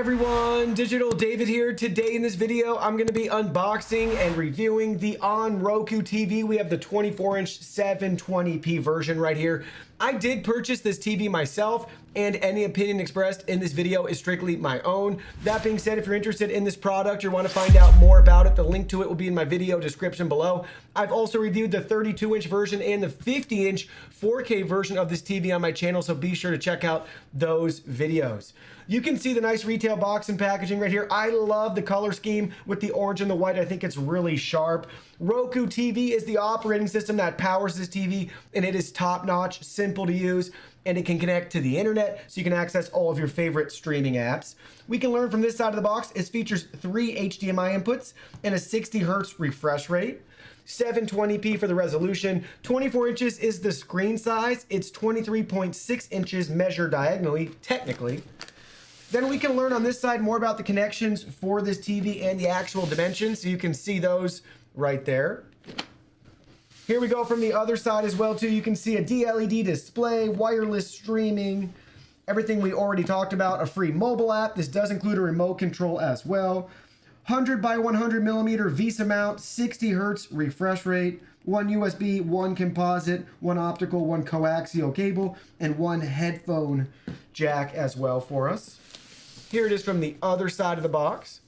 everyone, Digital David here. Today in this video, I'm going to be unboxing and reviewing the Roku TV. We have the 24-inch 720p version right here. I did purchase this TV myself, and any opinion expressed in this video is strictly my own. That being said, if you're interested in this product or want to find out more about it, the link to it will be in my video description below. I've also reviewed the 32-inch version and the 50-inch 4K version of this TV on my channel, so be sure to check out those videos. You can see the nice retail box and packaging right here. I love the color scheme with the orange and the white. I think it's really sharp. Roku TV is the operating system that powers this TV, and it is top-notch, simple to use, and it can connect to the internet, so you can access all of your favorite streaming apps. We can learn from this side of the box. It features 3 HDMI inputs and a 60 Hz refresh rate. 720p for the resolution. 24 inches is the screen size. It's 23.6 inches measured diagonally, technically. Then we can learn on this side more about the connections for this TV and the actual dimensions, so you can see those right there. Here we go from the other side as well too. You can see a DLED display, wireless streaming, everything we already talked about, a free mobile app. This does include a remote control as well. 100 by 100 millimeter VESA mount, 60 Hz refresh rate, 1 USB, 1 composite, 1 optical, 1 coaxial cable, and 1 headphone jack as well for us. Here it is from the other side of the box.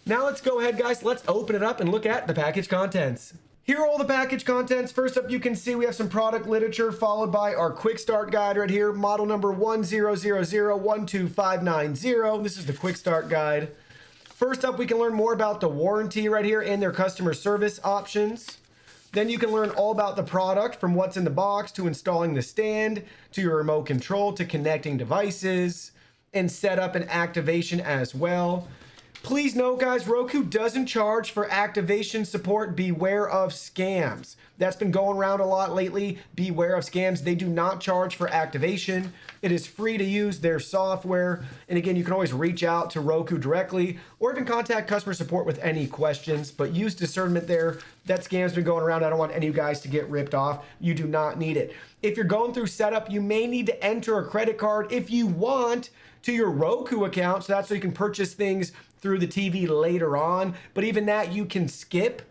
Now let's go ahead, guys. Let's open it up and look at the package contents. Here are all the package contents. First up, you can see we have some product literature followed by our quick start guide right here. Model number 100012590. This is the quick start guide. First up, we can learn more about the warranty right here and their customer service options. Then you can learn all about the product, from what's in the box to installing the stand, to your remote control, to connecting devices, and setup and activation as well. Please note, guys, Roku doesn't charge for activation support. Beware of scams. That's been going around a lot lately. Beware of scams. They do not charge for activation. It is free to use their software. And again, you can always reach out to Roku directly or even contact customer support with any questions, but use discernment there. That scam's been going around. I don't want any of you guys to get ripped off. You do not need it. If you're going through setup, you may need to enter a credit card if you want to your Roku account. So that's so you can purchase things through the TV later on. But even that you can skip.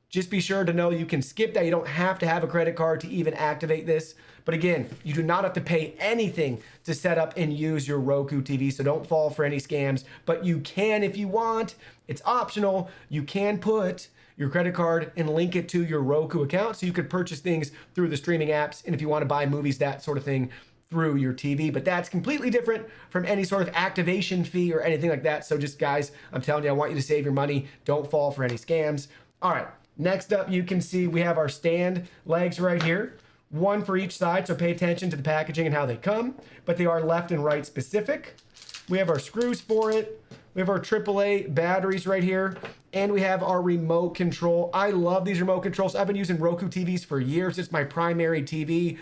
Just be sure to know you can skip that. You don't have to have a credit card to even activate this. But again, you do not have to pay anything to set up and use your Roku TV, so don't fall for any scams. But you can if you want. It's optional. You can put your credit card and link it to your Roku account so you could purchase things through the streaming apps, and if you want to buy movies, that sort of thing, through your TV. But that's completely different from any sort of activation fee or anything like that. So just, guys, I'm telling you, I want you to save your money. Don't fall for any scams. All right, next up, you can see we have our stand legs right here. One for each side, so pay attention to the packaging and how they come, but they are left and right specific. We have our screws for it. We have our AAA batteries right here, and we have our remote control. I love these remote controls. I've been using Roku TVs for years. It's my primary TV.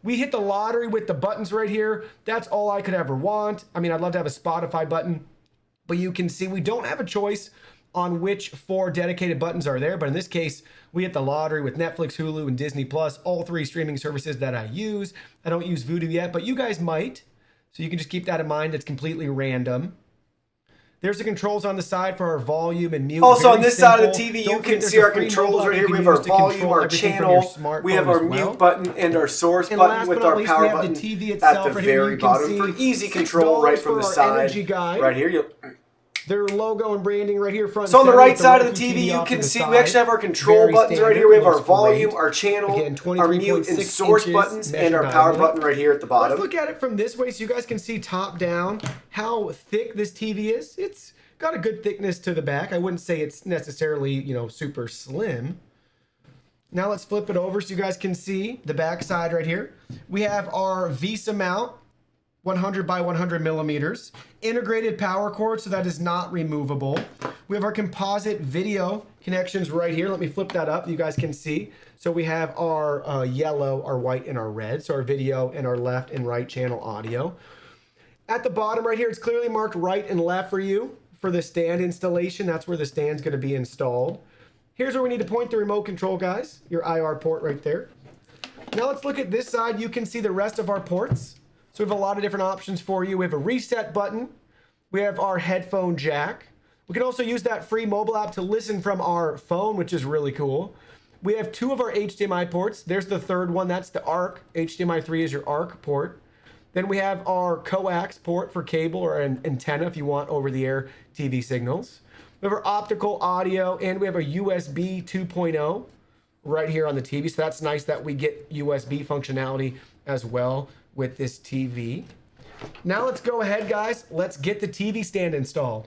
We hit the lottery with the buttons right here. That's all I could ever want. I mean, I'd love to have a Spotify button, but you can see we don't have a choice on which 4 dedicated buttons are there. But in this case, we hit the lottery with Netflix, Hulu, and Disney Plus, all 3 streaming services that I use. I don't use Vudu yet, but you guys might. So you can just keep that in mind. It's completely random. There's the controls on the side for our volume and mute. Also, on this side of the TV, you can see our controls right here. We have our volume, our channel, we have our mute button, and our source button with our power button at the very bottom for easy control right from the side. Right here, their logo and branding right here front. So on the right side of the TV, you can see we actually have our control buttons right here. We have our volume, our channel, our mute and source buttons, and our power button right here at the bottom. Let's look at it from this way so you guys can see top down how thick this TV is. It's got a good thickness to the back. I wouldn't say it's necessarily, you know, super slim. Now let's flip it over so you guys can see the back side right here. We have our VESA mount. 100 by 100 millimeters, integrated power cord, so that is not removable. We have our composite video connections right here. Let me flip that up, you guys can see. So we have our yellow, our white, and our red. So our video and our left and right channel audio. At the bottom right here, it's clearly marked right and left for you for the stand installation. That's where the stand's gonna be installed. Here's where we need to point the remote control, guys. Your IR port right there. Now let's look at this side. You can see the rest of our ports. So we have a lot of different options for you. We have a reset button. We have our headphone jack. We can also use that free mobile app to listen from our phone, which is really cool. We have 2 of our HDMI ports. There's the third one. That's the ARC. HDMI 3 is your ARC port. Then we have our coax port for cable or an antenna if you want over-the-air TV signals. We have our optical audio, and we have a USB 2.0 right here on the TV. So that's nice that we get USB functionality as well with this TV. Now let's go ahead, guys. Let's get the TV stand installed.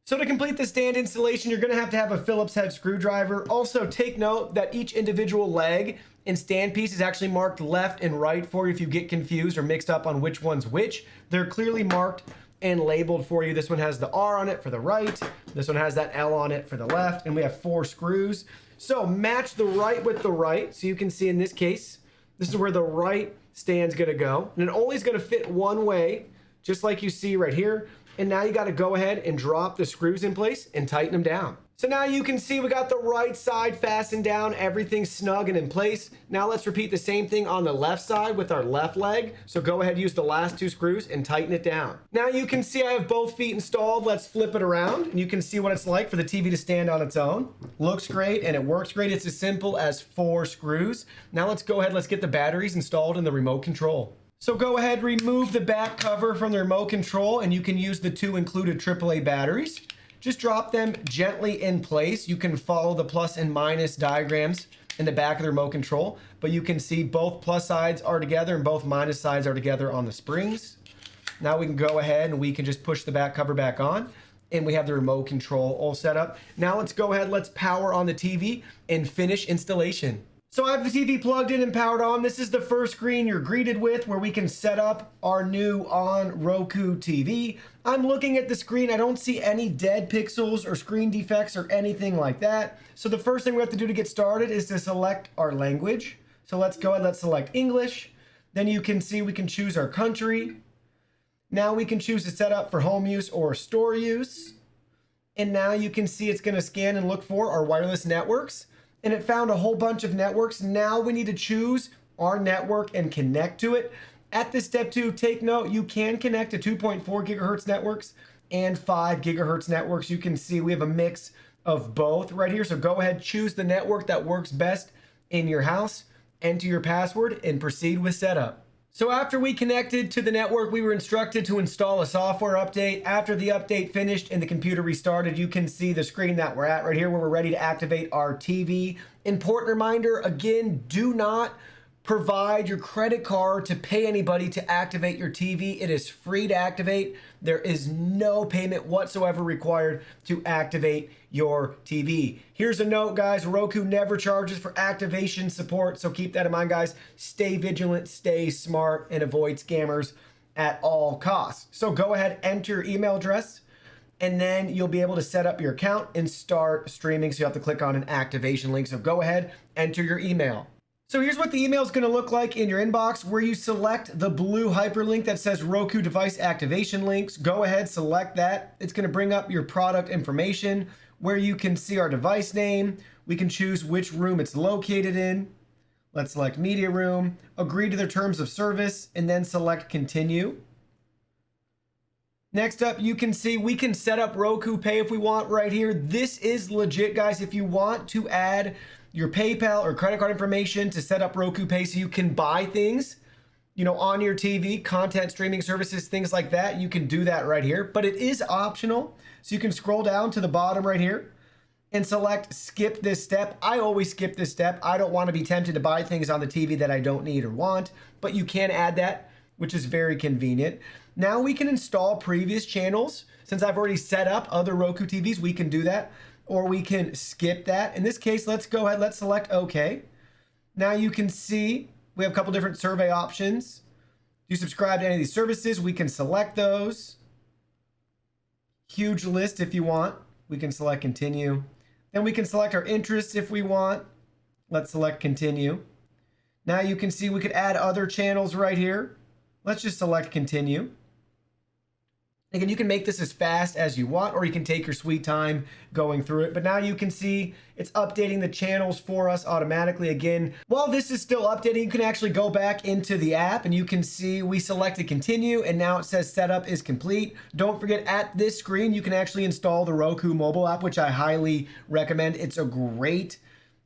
So to complete the stand installation, you're going to have a Phillips head screwdriver. Also, take note that each individual leg and stand piece is actually marked left and right for you if you get confused or mixed up on which one's which. They're clearly marked and labeled for you. This one has the R on it for the right. This one has that L on it for the left. And we have 4 screws. So match the right with the right. So you can see in this case, this is where the right stand's going to go. And it only is going to fit one way, just like you see right here. And now you got to go ahead and drop the screws in place and tighten them down. So now you can see we got the right side fastened down, everything snug and in place. Now let's repeat the same thing on the left side with our left leg. So go ahead, use the last 2 screws and tighten it down. Now you can see I have both feet installed. Let's flip it around and you can see what it's like for the TV to stand on its own. Looks great and it works great. It's as simple as 4 screws. Now let's go ahead, let's get the batteries installed in the remote control. So go ahead, remove the back cover from the remote control and you can use the 2 included AAA batteries. Just drop them gently in place. You can follow the plus and minus diagrams in the back of the remote control, but you can see both plus sides are together and both minus sides are together on the springs. Now we can go ahead and we can just push the back cover back on and we have the remote control all set up. Now let's go ahead, let's power on the TV and finish installation. So I have the TV plugged in and powered on. This is the first screen you're greeted with where we can set up our new on Roku TV. I'm looking at the screen. I don't see any dead pixels or screen defects or anything like that. So the first thing we have to do to get started is to select our language. So let's go ahead, let's select English. Then you can see we can choose our country. Now we can choose to set up for home use or store use. And now you can see it's going to scan and look for our wireless networks. And it found a whole bunch of networks. Now we need to choose our network and connect to it. At this step 2, take note, you can connect to 2.4 gigahertz networks and 5 gigahertz networks. You can see we have a mix of both right here. So go ahead, choose the network that works best in your house, enter your password, and proceed with setup. So after we connected to the network, we were instructed to install a software update. After the update finished and the computer restarted, you can see the screen that we're at right here where we're ready to activate our TV. Important reminder, again, do not provide your credit card to pay anybody to activate your TV. It is free to activate. There is no payment whatsoever required to activate your TV. Here's a note, guys. Roku never charges for activation support, so keep that in mind, guys. Stay vigilant, stay smart, and avoid scammers at all costs. So go ahead, enter your email address, and then you'll be able to set up your account and start streaming. So you have to click on an activation link. So go ahead, enter your email. So here's what the email is going to look like in your inbox, where you select the blue hyperlink that says Roku device activation links. Go ahead, select that. It's going to bring up your product information where you can see our device name. We can choose which room it's located in. Let's select media room, agree to the terms of service, and then select continue. Next up, you can see we can set up Roku Pay if we want right here. This is legit, guys. If you want to add your PayPal or credit card information to set up Roku Pay so you can buy things, you know, on your TV, content streaming services, things like that, you can do that right here, but it is optional. So you can scroll down to the bottom right here and select skip this step. I always skip this step. I don't want to be tempted to buy things on the TV that I don't need or want, but you can add that, which is very convenient. Now we can install previous channels. Since I've already set up other Roku TVs, we can do that, or we can skip that. In this case, let's go ahead, let's select OK. Now you can see we have a couple different survey options. Do you subscribe to any of these services? We can select those. Huge list if you want. We can select continue. Then we can select our interests if we want. Let's select continue. Now you can see we could add other channels right here. Let's just select continue. Again, you can make this as fast as you want, or you can take your sweet time going through it. But now you can see it's updating the channels for us automatically. Again, while this is still updating, you can actually go back into the app and you can see we selected continue and now it says setup is complete. Don't forget, at this screen, you can actually install the Roku mobile app, which I highly recommend. It's a great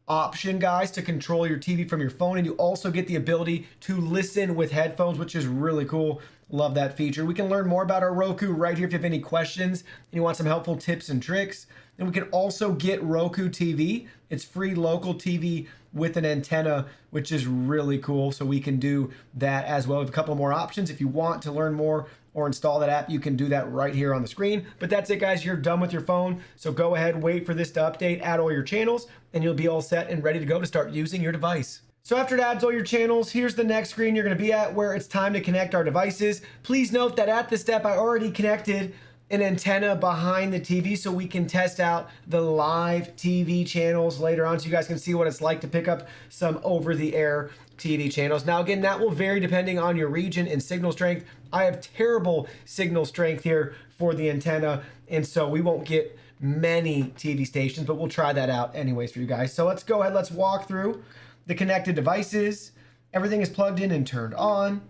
option, guys, to control your TV from your phone, and you also get the ability to listen with headphones, which is really cool. Love that feature. We can learn more about our Roku right here if you have any questions and you want some helpful tips and tricks. And we can also get Roku TV. It's free local TV with an antenna, which is really cool. So we can do that as well. We have a couple more options. If you want to learn more or install that app, you can do that right here on the screen. But that's it, guys. You're done with your phone. So go ahead, wait for this to update, add all your channels, and you'll be all set and ready to go to start using your device. So after it adds all your channels, here's the next screen you're going to be at where it's time to connect our devices. Please note that at this step, I already connected an antenna behind the TV so we can test out the live TV channels later on so you guys can see what it's like to pick up some over-the-air TV channels. Now again, that will vary depending on your region and signal strength. I have terrible signal strength here for the antenna, and so we won't get many TV stations, but we'll try that out anyways for you guys. So let's go ahead, let's walk through the connected devices. Everything is plugged in and turned on.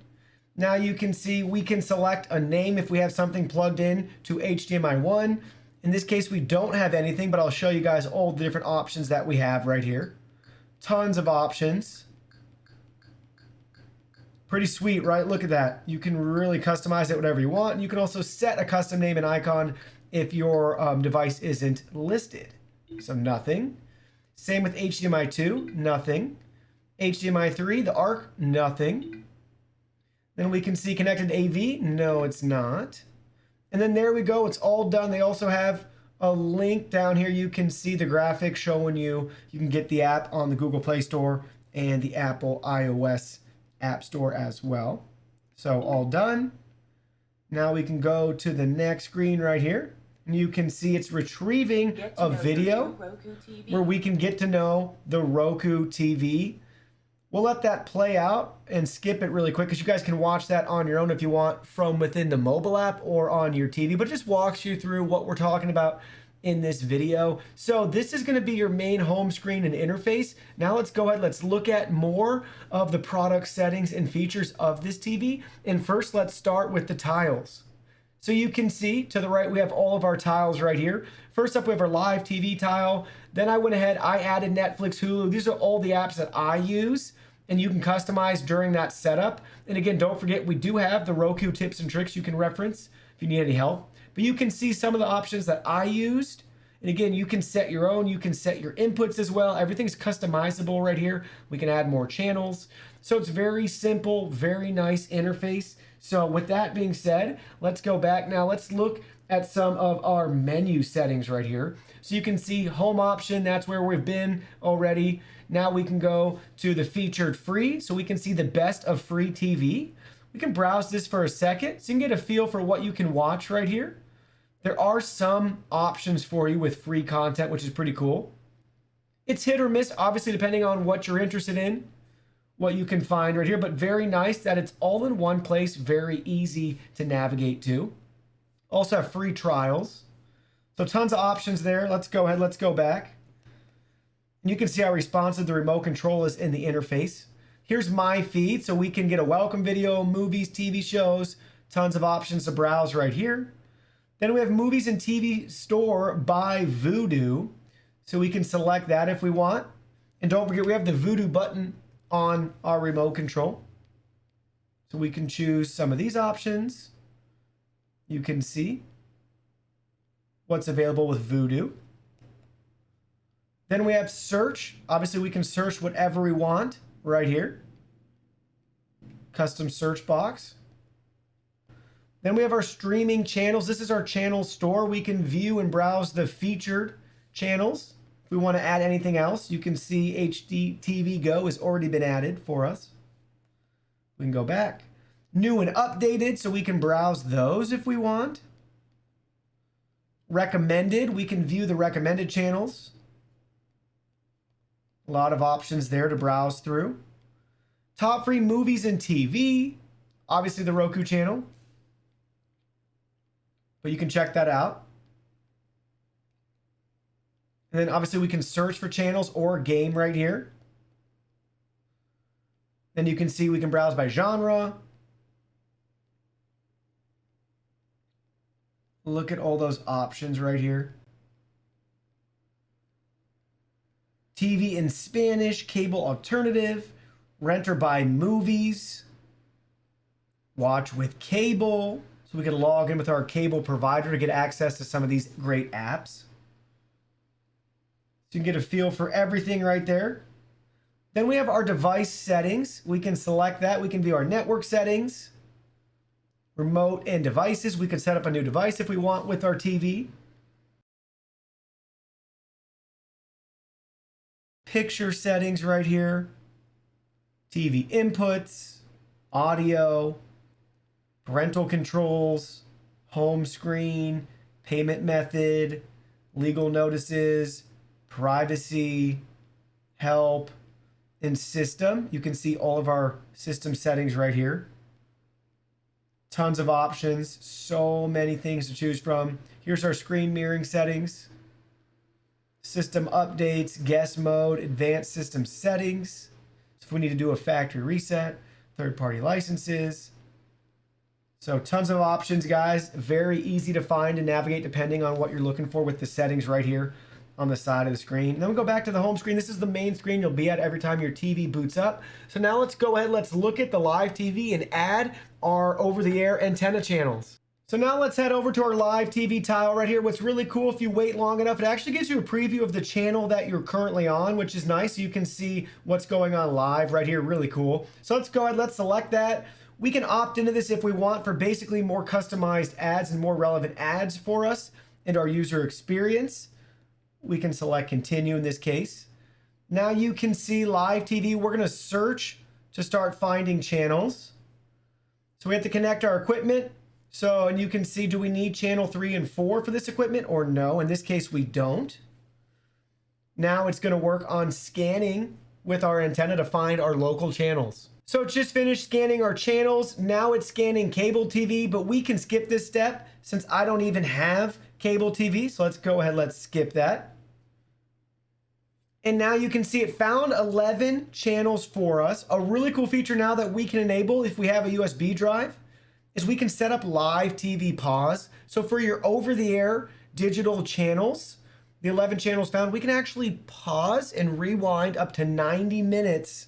Now you can see we can select a name if we have something plugged in to HDMI 1. In this case, we don't have anything, but I'll show you guys all the different options that we have right here. Tons of options. Pretty sweet, right? Look at that. You can really customize it whatever you want. You can also set a custom name and icon if your device isn't listed. So nothing. Same with HDMI 2, nothing. HDMI 3, the ARC, nothing. Then we can see connected AV. No, it's not. And then there we go. It's all done. They also have a link down here. You can see the graphic showing you can get the app on the Google Play Store and the Apple iOS App Store as well. So all done. Now we can go to the next screen right here. And you can see it's retrieving a video where we can get to know the Roku TV. We'll let that play out and skip it really quick because you guys can watch that on your own if you want from within the mobile app or on your TV, but it just walks you through what we're talking about in this video. So this is going to be your main home screen and interface. Now let's go ahead, let's look at more of the product settings and features of this TV. And first, let's start with the tiles. So you can see to the right, we have all of our tiles right here. First up, we have our live TV tile. Then I went ahead, I added Netflix, Hulu. These are all the apps that I use and you can customize during that setup. And again, don't forget, we do have the Roku tips and tricks you can reference if you need any help. But you can see some of the options that I used. And again, you can set your own, you can set your inputs as well. Everything's customizable right here. We can add more channels. So it's very simple, very nice interface. So with that being said, let's go back now. Let's look at some of our menu settings right here. So you can see home option, that's where we've been already. Now we can go to the featured free, so we can see the best of free TV. We can browse this for a second, so you can get a feel for what you can watch right here. There are some options for you with free content, which is pretty cool. It's hit or miss, obviously, depending on what you're interested in, what you can find right here, but very nice that it's all in one place, very easy to navigate to. Also have free trials. So tons of options there. Let's go ahead, let's go back. And you can see how responsive the remote control is in the interface. Here's my feed, so we can get a welcome video, movies, TV shows, tons of options to browse right here. Then we have movies and TV store by Vudu. So we can select that if we want. And don't forget, we have the Vudu button on our remote control. So we can choose some of these options. You can see what's available with Vudu. Then we have search. Obviously, we can search whatever we want right here. Custom search box. Then we have our streaming channels. This is our channel store. We can view and browse the featured channels. If we want to add anything else, you can see HD TV Go has already been added for us. We can go back. New and updated, so we can browse those if we want. Recommended, we can view the recommended channels. A lot of options there to browse through. Top free movies and TV. Obviously the Roku channel. but you can check that out. And then obviously we can search for channels or game right here. Then you can see we can browse by genre. Look at all those options right here. TV in Spanish, cable alternative, rent or buy movies, watch with cable. So we can log in with our cable provider to get access to some of these great apps. So you can get a feel for everything right there. Then we have our device settings. We can select that. We can view our network settings, remote and devices. We can set up a new device if we want with our TV. Picture settings right here. TV inputs, audio, parental controls, home screen, payment method, legal notices, privacy, help, and system. You can see all of our system settings right here. Tons of options, so many things to choose from. Here's our screen mirroring settings, system updates, guest mode, advanced system settings. So if we need to do a factory reset, third-party licenses. So tons of options, guys. Very easy to find and navigate depending on what you're looking for with the settings right here on the side of the screen. Then we go back to the home screen. This is the main screen you'll be at every time your TV boots up. So now let's go ahead, let's look at the live TV and add our over-the-air antenna channels. So now let's head over to our live TV tile right here. What's really cool, if you wait long enough, it actually gives you a preview of the channel that you're currently on, which is nice. You can see what's going on live right here. Really cool. So let's go ahead, let's select that. We can opt into this if we want for basically more customized ads and more relevant ads for us and our user experience. We can select continue in this case. Now you can see live TV. We're going to search to start finding channels. So we have to connect our equipment. So, and you can see, do we need channel 3 and 4 for this equipment or no? In this case, we don't. Now it's going to work on scanning with our antenna to find our local channels. So it's just finished scanning our channels. Now it's scanning cable TV, but we can skip this step since I don't even have cable TV. So let's go ahead, let's skip that. And now you can see it found 11 channels for us. A really cool feature now that we can enable if we have a USB drive is we can set up live TV pause. So for your over-the-air digital channels, the 11 channels found, we can actually pause and rewind up to 90 minutes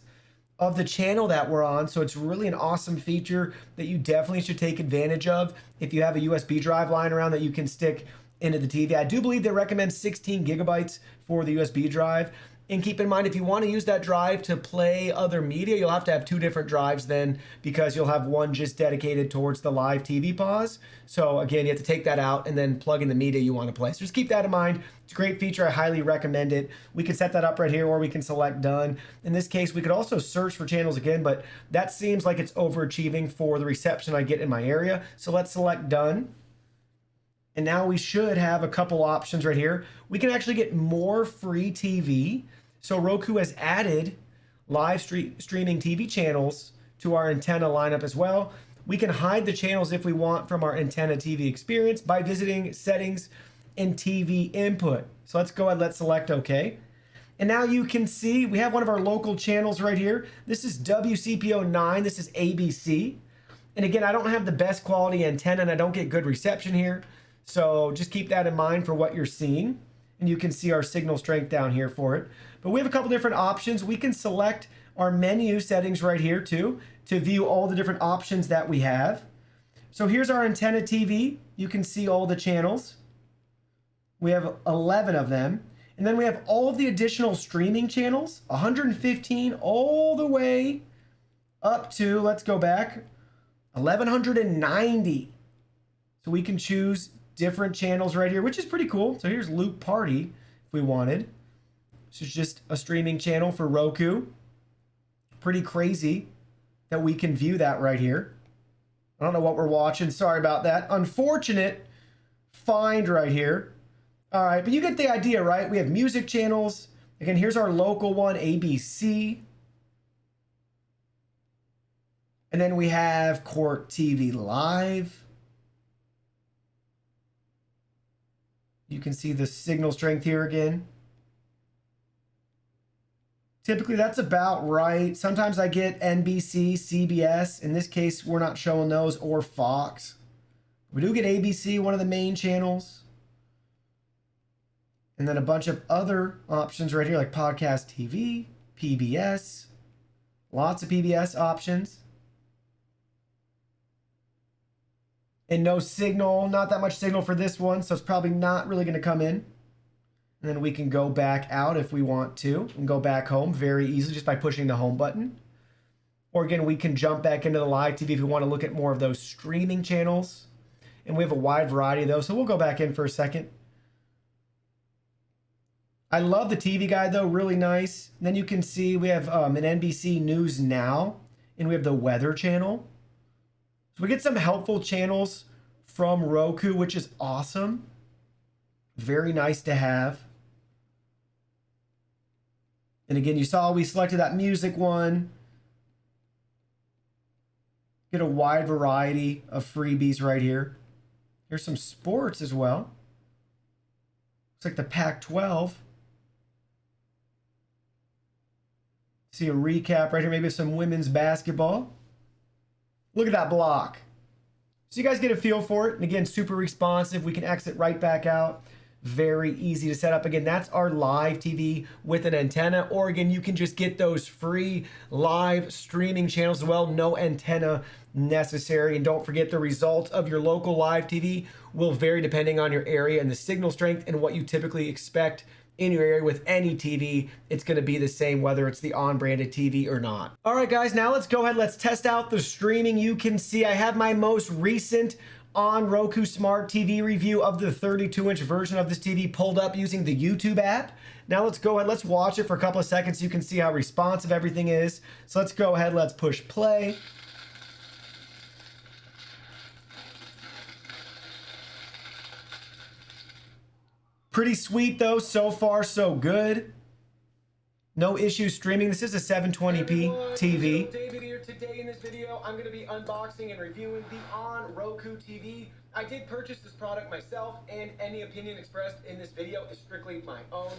of the channel that we're on. So it's really an awesome feature that you definitely should take advantage of if you have a USB drive lying around that you can stick into the TV. I do believe they recommend 16 gigabytes for the USB drive. And keep in mind, if you want to use that drive to play other media, you'll have to have 2 different drives then, because you'll have one just dedicated towards the live TV pause. So again, you have to take that out and then plug in the media you want to play. So just keep that in mind. It's a great feature. I highly recommend it. We can set that up right here, or we can select done. In this case, we could also search for channels again, but that seems like it's overachieving for the reception I get in my area. So let's select done. And now we should have a couple options right here. We can actually get more free TV. So Roku has added live streaming TV channels to our antenna lineup as well. We can hide the channels if we want from our antenna TV experience by visiting settings and TV input. So let's go ahead, let's select OK. And now you can see we have one of our local channels right here. This is WCPO 9, this is ABC. And again, I don't have the best quality antenna and I don't get good reception here. So just keep that in mind for what you're seeing. And you can see our signal strength down here for it. But we have a couple different options. We can select our menu settings right here too to view all the different options that we have. So here's our antenna TV. You can see all the channels. We have 11 of them. And then we have all of the additional streaming channels, 115 all the way up to, let's go back, 1190. So we can choose different channels right here, which is pretty cool. So here's Loop Party if we wanted. This is just a streaming channel for Roku. Pretty crazy that we can view that right here. I don't know what we're watching. Sorry about that. Unfortunate find right here. All right, but you get the idea, right? We have music channels. Again, here's our local one, ABC. And then we have Court TV Live. You can see the signal strength here again. Typically that's about right. Sometimes I get NBC, CBS. In this case, we're not showing those, or Fox. We do get ABC, one of the main channels. And then a bunch of other options right here, like podcast TV, PBS. Lots of PBS options. And no signal, not that much signal for this one, so it's probably not really going to come in. And then we can go back out if we want to and go back home very easily just by pushing the home button. Or again, we can jump back into the live TV if we want to look at more of those streaming channels. And we have a wide variety of those, so we'll go back in for a second. I love the TV guide though, really nice. And then you can see we have an NBC News Now, and we have the weather channel. So we get some helpful channels from Roku, which is awesome. Very nice to have. And again, you saw we selected that music one. Get a wide variety of freebies right here. Here's some sports as well. Looks like the Pac-12. See a recap right here, maybe some women's basketball. Look at that block. So you guys get a feel for it. And again, super responsive. We can exit right back out. Very easy to set up. Again, that's our live TV with an antenna. Or again, you can just get those free live streaming channels as well. No antenna necessary. And don't forget, the results of your local live TV will vary depending on your area and the signal strength and what you typically expect in your area. With any TV, it's going to be the same whether it's the on-branded TV or not. All right, guys, now let's go ahead. Let's test out the streaming. You can see I have my most recent on Roku Smart TV review of the 32-inch version of this TV pulled up using the YouTube app. Now let's go ahead. Let's watch it for a couple of seconds so you can see how responsive everything is. So let's go ahead. Let's push play. Pretty sweet though, so far so good. No issues streaming. This is a 720p TV. David here. Today in this video, I'm going to be unboxing and reviewing the On Roku TV. I did purchase this product myself, and any opinion expressed in this video is strictly my own.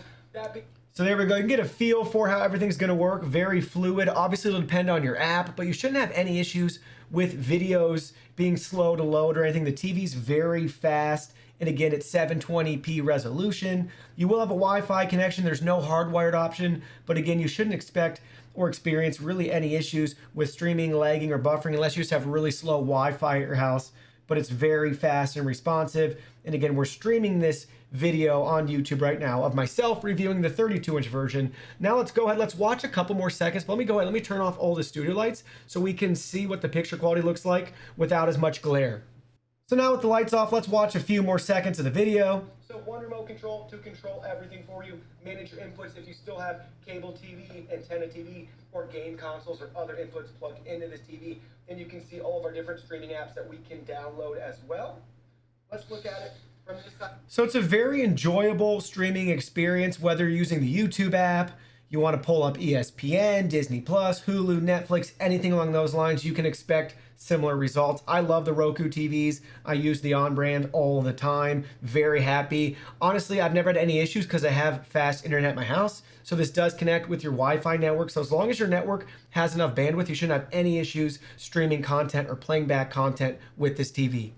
So there we go. You can get a feel for how everything's going to work. Very fluid. Obviously, it'll depend on your app, but you shouldn't have any issues with videos being slow to load or anything. The TV's very fast. And again, it's 720p resolution. You will have a Wi-Fi connection. There's no hardwired option. But again, you shouldn't expect or experience really any issues with streaming, lagging, or buffering unless you just have really slow Wi-Fi at your house. But it's very fast and responsive. And again, we're streaming this video on YouTube right now of myself reviewing the 32-inch version. Now let's go ahead. Let's watch a couple more seconds. But let me go ahead. Let me turn off all the studio lights so we can see what the picture quality looks like without as much glare. So now with the lights off, let's watch a few more seconds of the video. So one remote control to control everything for you. Manage your inputs if you still have cable TV, antenna TV, or game consoles or other inputs plugged into this TV. And you can see all of our different streaming apps that we can download as well. Let's look at it from this side. So it's a very enjoyable streaming experience, whether you're using the YouTube app, you want to pull up ESPN, Disney Plus, Hulu, Netflix, anything along those lines, you can expect similar results. I love the Roku TVs. I use the On brand all the time. Very happy. Honestly, I've never had any issues because I have fast internet at my house. So this does connect with your Wi-Fi network. So as long as your network has enough bandwidth, you shouldn't have any issues streaming content or playing back content with this TV.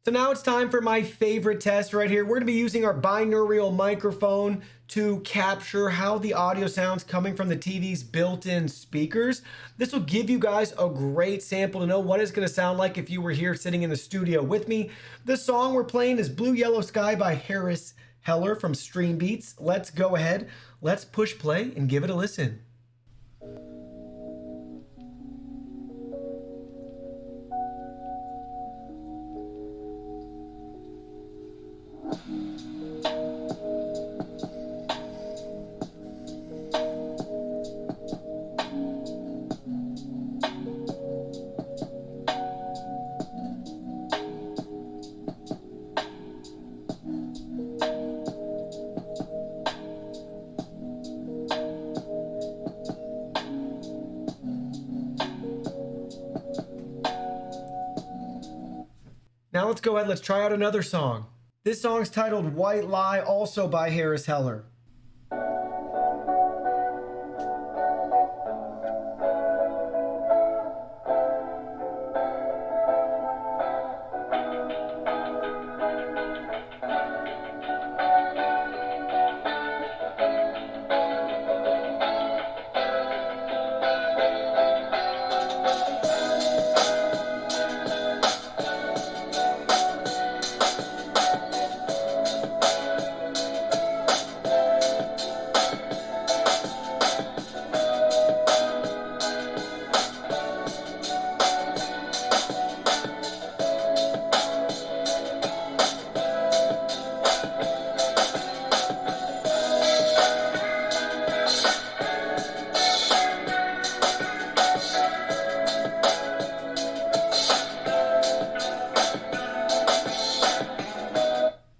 So now it's time for my favorite test right here. We're going to be using our binaural microphone to capture how the audio sounds coming from the TV's built-in speakers. This will give you guys a great sample to know what it's going to sound like if you were here sitting in the studio with me. The song we're playing is Blue Yellow Sky by Harris Heller from Stream Beats. Let's go ahead. Let's push play and give it a listen. Now let's go ahead, let's try out another song. This song's titled White Lie, also by Harris Heller.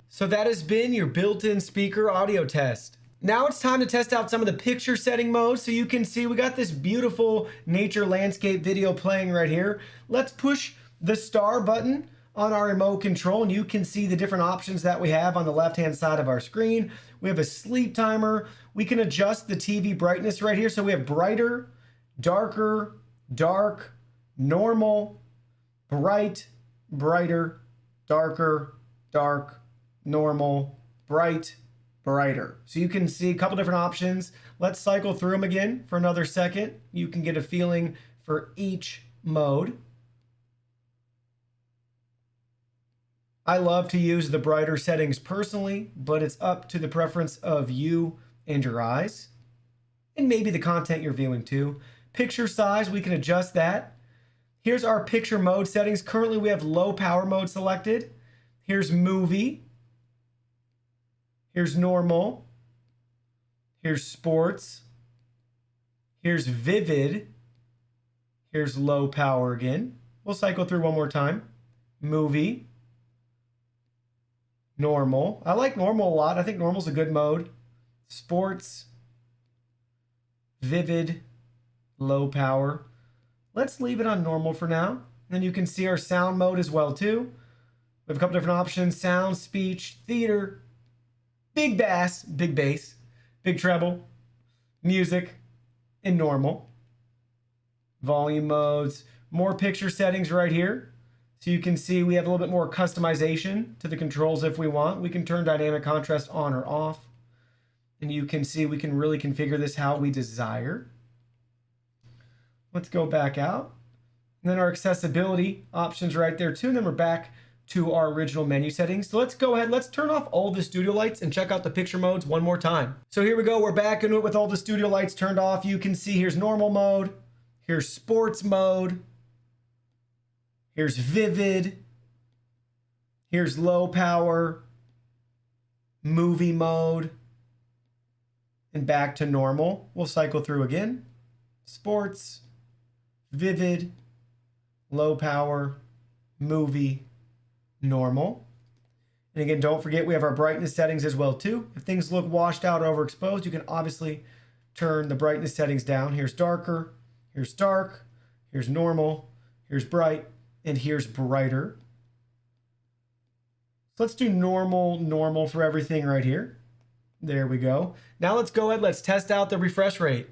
So that has been your built-in speaker audio test. Now it's time to test out some of the picture setting modes. So you can see we got this beautiful nature landscape video playing right here. Let's push the star button on our remote control and you can see the different options that we have on the left-hand side of our screen. We have a sleep timer. We can adjust the TV brightness right here. So we have brighter, darker, dark, normal, bright, brighter, darker, dark, normal, bright, brighter. So you can see a couple different options. Let's cycle through them again for another second. You can get a feeling for each mode. I love to use the brighter settings personally, but it's up to the preference of you and your eyes, and maybe the content you're viewing too. Picture size, we can adjust that. Here's our picture mode settings. Currently we have low power mode selected. Here's movie. Here's normal. Here's sports. Here's vivid. Here's low power again. We'll cycle through one more time. Movie. Normal. I like normal a lot. I think normal's a good mode. Sports. Vivid. Low power. Let's leave it on normal for now. Then you can see our sound mode as well too. We have a couple different options. Sound, speech, theater, big bass, big bass, big treble, music, and normal. Volume modes, more picture settings right here. So you can see we have a little bit more customization to the controls if we want. We can turn dynamic contrast on or off. And you can see we can really configure this how we desire. Let's go back out. And then our accessibility options right there too. And then we're back to our original menu settings. So let's go ahead, let's turn off all the studio lights and check out the picture modes one more time. So here we go, we're back into it with all the studio lights turned off. You can see here's normal mode, here's sports mode, here's vivid, here's low power, movie mode, and back to normal. We'll cycle through again. Sports, vivid, low power, movie, normal. And again, don't forget we have our brightness settings as well too. If things look washed out or overexposed, you can obviously turn the brightness settings down. Here's darker, here's dark, here's normal, here's bright, and here's brighter. So let's do normal for everything right here. There we go. Now let's go ahead, let's test out the refresh rate.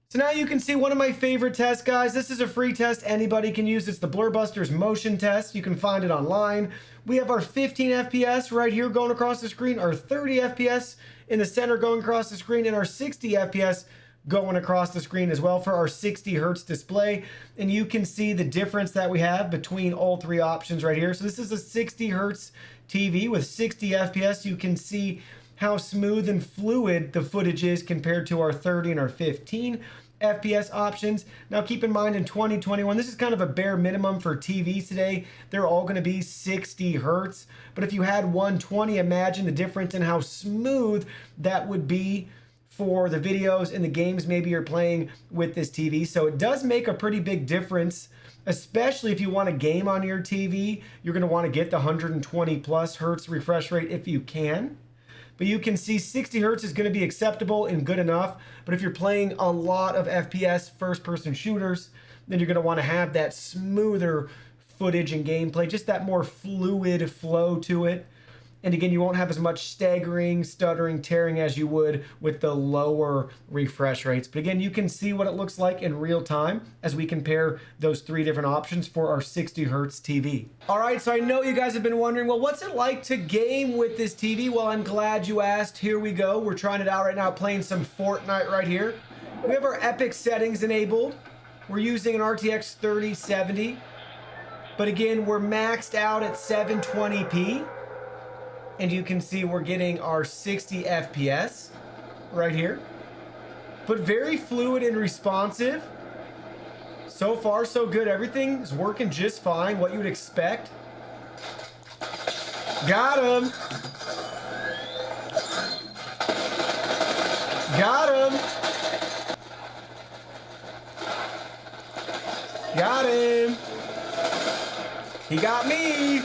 So now you can see one of my favorite tests, guys. This is a free test anybody can use. It's the Blurbusters motion test. You can find it online. We have our 15 FPS right here going across the screen, our 30 FPS in the center going across the screen, and our 60 FPS going across the screen as well for our 60 Hertz display. And you can see the difference that we have between all three options right here. So this is a 60 Hertz TV with 60 FPS. You can see how smooth and fluid the footage is compared to our 30 and our 15 FPS options. Now keep in mind in 2021, this is kind of a bare minimum for TVs today. They're all going to be 60 Hertz. But if you had 120, imagine the difference in how smooth that would be for the videos and the games maybe you're playing with this TV. So it does make a pretty big difference, especially if you want a game on your TV. You're going to want to get the 120 plus Hertz refresh rate if you can. But you can see 60 Hertz is going to be acceptable and good enough. But if you're playing a lot of FPS first-person shooters, then you're going to want to have that smoother footage and gameplay, just that more fluid flow to it. And again, you won't have as much staggering, stuttering, tearing as you would with the lower refresh rates. But again, you can see what it looks like in real time as we compare those 3 different options for our 60 hertz TV. All right, so I know you guys have been wondering, well, what's it like to game with this TV? Well, I'm glad you asked. Here we go. We're trying it out right now, playing some Fortnite right here. We have our epic settings enabled. We're using an RTX 3070. But again, we're maxed out at 720p. And you can see we're getting our 60 FPS right here. But very fluid and responsive. So far, so good. Everything is working just fine, what you would expect. Got him. Got him. Got him. He got me.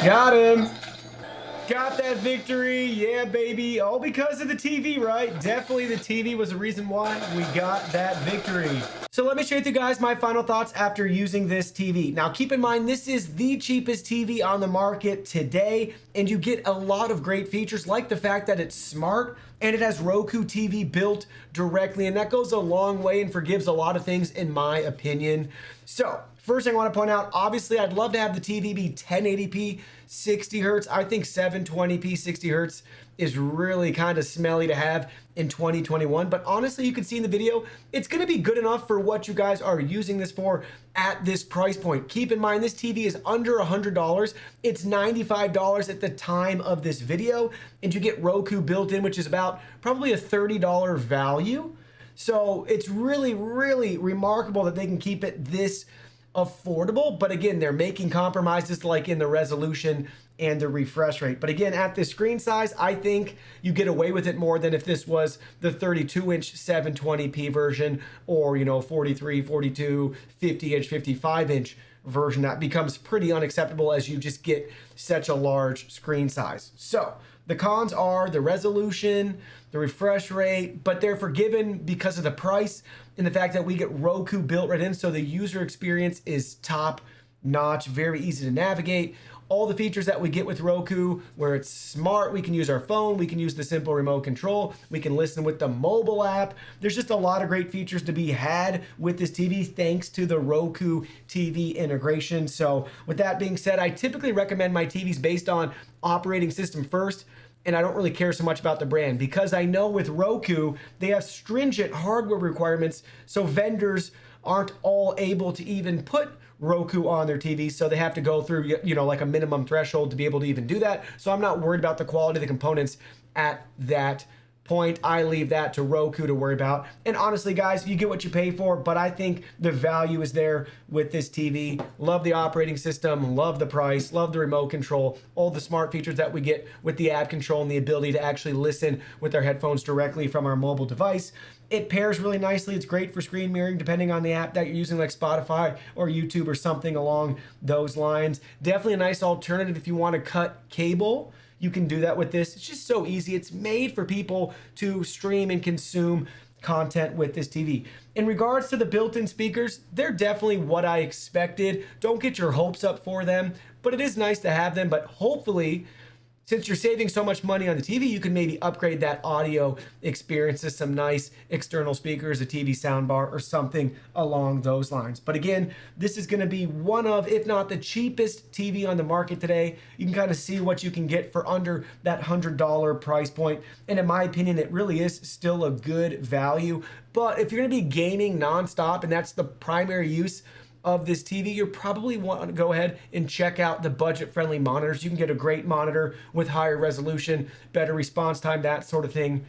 Got him. Got that victory. Yeah, baby. All because of the TV, right? Definitely the TV was the reason why we got that victory. So let me share with you guys my final thoughts after using this TV. Now, keep in mind, this is the cheapest TV on the market today, and you get a lot of great features like the fact that it's smart and it has Roku TV built directly, and that goes a long way and forgives a lot of things in my opinion. So first thing I want to point out, obviously I'd love to have the TV be 1080p 60 hertz. I think 720p 60 hertz is really kind of smelly to have in 2021, but honestly, you can see in the video, it's going to be good enough for what you guys are using this for at this price point. Keep in mind, this TV is under $100. It's $95 at the time of this video, and you get Roku built in, which is about probably a $30 value. So it's really, really remarkable that they can keep it this affordable, but again, they're making compromises like in the resolution and the refresh rate. But again, at this screen size, I think you get away with it more than if this was the 32-inch 720p version or, 43, 42, 50-inch, 55-inch version. That becomes pretty unacceptable as you just get such a large screen size. So the cons are the resolution, the refresh rate, but they're forgiven because of the price and the fact that we get Roku built right in, so the user experience is top notch, very easy to navigate. All the features that we get with Roku, where it's smart, we can use our phone, we can use the simple remote control, we can listen with the mobile app. There's just a lot of great features to be had with this TV thanks to the Roku TV integration. So with that being said, I typically recommend my TVs based on operating system first, and I don't really care so much about the brand because I know with Roku, they have stringent hardware requirements, so vendors aren't all able to even put Roku on their TVs, so they have to go through, like a minimum threshold to be able to even do that. So I'm not worried about the quality of the components at that point. I leave that to Roku to worry about. And honestly, guys, you get what you pay for, but I think the value is there with this TV. Love the operating system, love the price, love the remote control, all the smart features that we get with the app control and the ability to actually listen with our headphones directly from our mobile device. It pairs really nicely. It's great for screen mirroring depending on the app that you're using, like Spotify or YouTube or something along those lines. Definitely a nice alternative if you want to cut cable. You can do that with this. It's just so easy. It's made for people to stream and consume content with this TV. In regards to the built-in speakers, they're definitely what I expected. Don't get your hopes up for them, but it is nice to have them. But hopefully, since you're saving so much money on the TV, you can maybe upgrade that audio experience to some nice external speakers, a TV soundbar, or something along those lines. But again, this is going to be one of, if not the cheapest TV on the market today. You can kind of see what you can get for under that $100 price point. And in my opinion, it really is still a good value. But if you're going to be gaming nonstop, and that's the primary use of this TV, you probably want to go ahead and check out the budget-friendly monitors. You can get a great monitor with higher resolution, better response time, that sort of thing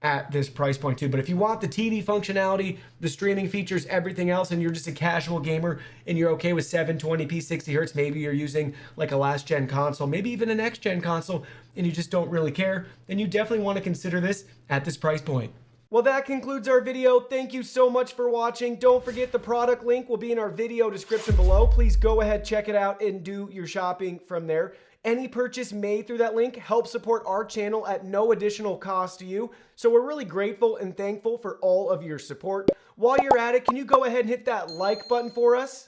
at this price point too. But if you want the TV functionality, the streaming features, everything else, and you're just a casual gamer and you're okay with 720p 60 hertz, maybe you're using like a last-gen console, maybe even a next-gen console, and you just don't really care, then you definitely want to consider this at this price point. Well, that concludes our video. Thank you so much for watching. Don't forget the product link will be in our video description below. Please go ahead, check it out, and do your shopping from there. Any purchase made through that link helps support our channel at no additional cost to you. So we're really grateful and thankful for all of your support. While you're at it, can you go ahead and hit that like button for us?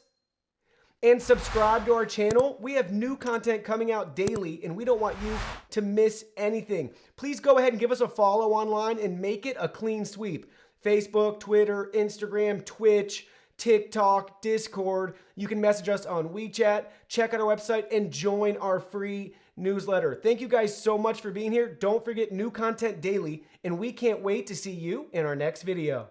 And subscribe to our channel. We have new content coming out daily, and we don't want you to miss anything. Please go ahead and give us a follow online and make it a clean sweep. Facebook, Twitter, Instagram, Twitch, TikTok, Discord. You can message us on WeChat, check out our website, and join our free newsletter. Thank you guys so much for being here. Don't forget, new content daily, and we can't wait to see you in our next video.